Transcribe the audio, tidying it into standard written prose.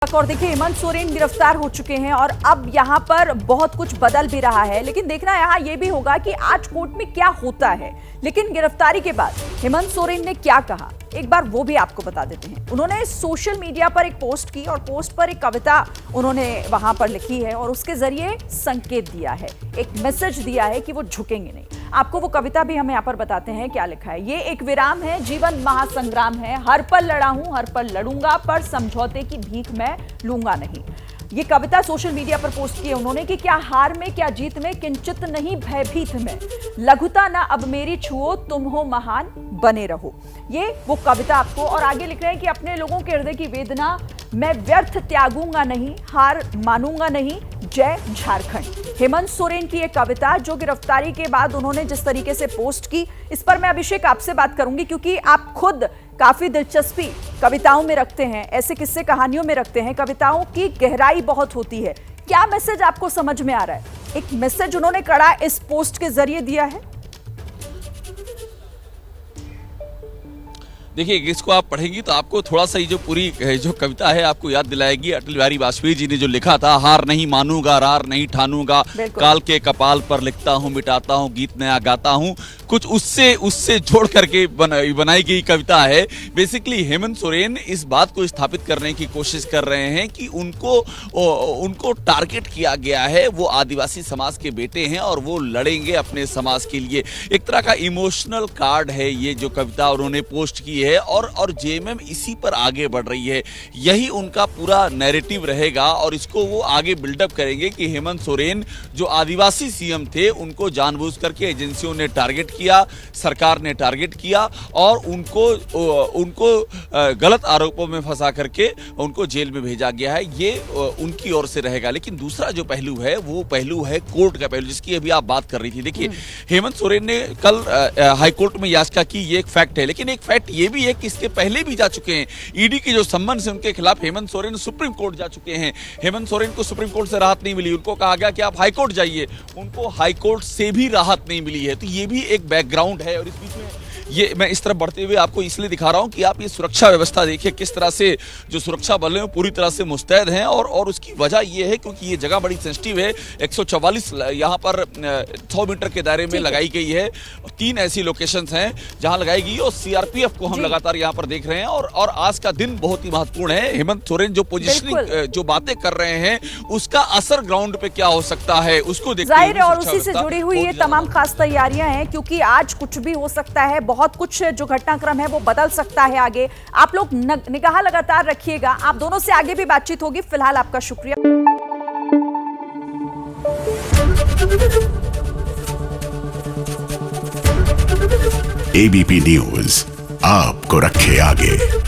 और देखिए हेमंत सोरेन गिरफ्तार हो चुके हैं और अब यहां पर बहुत कुछ बदल भी रहा है, लेकिन देखना यहां यह भी होगा कि आज कोर्ट में क्या होता है। लेकिन गिरफ्तारी के बाद हेमंत सोरेन ने क्या कहा, एक बार वो भी आपको बता देते हैं। उन्होंने सोशल मीडिया पर एक पोस्ट की और पोस्ट पर एक कविता उन्होंने वहां पर लिखी है और उसके जरिए संकेत दिया है, एक मैसेज दिया है कि वो झुकेंगे नहीं। आपको वो कविता भी हम यहाँ पर बताते हैं क्या लिखा है। ये एक विराम है, जीवन महासंग्राम है, हर पल लड़ा हूं, हर पल लड़ूंगा, पर समझौते की भीख मैं लूंगा नहीं। ये कविता सोशल मीडिया पर पोस्ट की है उन्होंने कि क्या हार में क्या जीत में, किंचित नहीं भयभीत में, लघुता ना अब मेरी छुओ, तुम हो महान बने रहो। ये वो कविता आपको, और आगे लिख रहे हैं कि अपने लोगों के हृदय की वेदना मैं व्यर्थ त्यागूंगा नहीं, हार मानूंगा नहीं, जय झारखंड। हेमंत सोरेन की एक कविता जो गिरफ्तारी के बाद उन्होंने जिस तरीके से पोस्ट की, इस पर मैं अभिषेक आपसे बात करूंगी क्योंकि आप खुद काफी दिलचस्पी कविताओं में रखते हैं, ऐसे किस्से कहानियों में रखते हैं, कविताओं की गहराई बहुत होती है। क्या मैसेज आपको समझ में आ रहा है? एक मैसेज उन्होंने कड़ा इस पोस्ट के जरिए दिया है। देखिए, इसको आप पढ़ेंगी तो आपको थोड़ा सा ये जो पूरी जो कविता है आपको याद दिलाएगी अटल बिहारी वाजपेयी जी ने जो लिखा था, हार नहीं मानूंगा, रार नहीं ठानूंगा, काल के कपाल पर लिखता हूँ, मिटाता हूँ, गीत नया गाता हूँ। कुछ उससे जोड़ करके बनाई गई कविता है। बेसिकली हेमंत सोरेन इस बात को स्थापित करने की कोशिश कर रहे हैं कि उनको टारगेट किया गया है, वो आदिवासी समाज के बेटे हैं और वो लड़ेंगे अपने समाज के लिए। एक तरह का इमोशनल कार्ड है ये जो कविता उन्होंने पोस्ट की है और जेएमएम इसी पर आगे बढ़ रही है। यही उनका पूरा नैरेटिव रहेगा और इसको वो आगे बिल्डअप करेंगे कि हेमंत सोरेन जो आदिवासी सीएम थे उनको जानबूझ करके एजेंसियों ने टारगेट किया, सरकार ने टारगेट किया और उनको गलत आरोपों में फंसा करके उनको जेल में भेजा गया है। ये उनकी ओर से रहेगा। लेकिन दूसरा जो पहलू है वो पहलू है कोर्ट का पहलू, जिसकी अभी आप बात कर रही थी। देखिए, हेमंत सोरेन ने कल हाईकोर्ट में याचिका की, ये एक फैक्ट है, लेकिन एक फैक्ट ये भी है कि इसके पहले भी जा चुके हैं। ईडी की जो सम्मन से उनके खिलाफ हेमंत सोरेन सुप्रीम कोर्ट जा चुके हैं। हेमंत सोरेन को सुप्रीम कोर्ट से राहत नहीं मिली, उनको कहा गया कि आप हाईकोर्ट जाइए, उनको हाईकोर्ट से भी राहत नहीं मिली है। तो ये भी एक बैकग्राउंड है और इस बीच में ये मैं इस तरफ बढ़ते हुए आपको इसलिए दिखा रहा हूं कि आप ये सुरक्षा व्यवस्था देखिए किस तरह से जो सुरक्षा बल है पूरी तरह से मुस्तैद हैं और उसकी वजह ये है क्योंकि ये जगह बड़ी सेंसिटिव है। 144 यहाँ पर 100 मीटर के दायरे में लगाई गई है। 3 ऐसी लोकेशंस हैं जहां लगाई गई और सीआरपीएफ को हम लगातार यहाँ पर देख रहे हैं और आज का दिन बहुत ही महत्वपूर्ण है। हेमंत सोरेन जो पोजिशनिंग जो बातें कर रहे हैं उसका असर ग्राउंड पे क्या हो सकता है उसको देखते हुए और उसी से जुड़ी हुई ये तमाम खास तैयारियां हैं क्योंकि आज कुछ भी हो सकता है, बहुत कुछ जो घटनाक्रम है वो बदल सकता है आगे। आप लोग निगाह लगातार रखिएगा, आप दोनों से आगे भी बातचीत होगी। फिलहाल आपका शुक्रिया। एबीपी न्यूज आपको रखे आगे।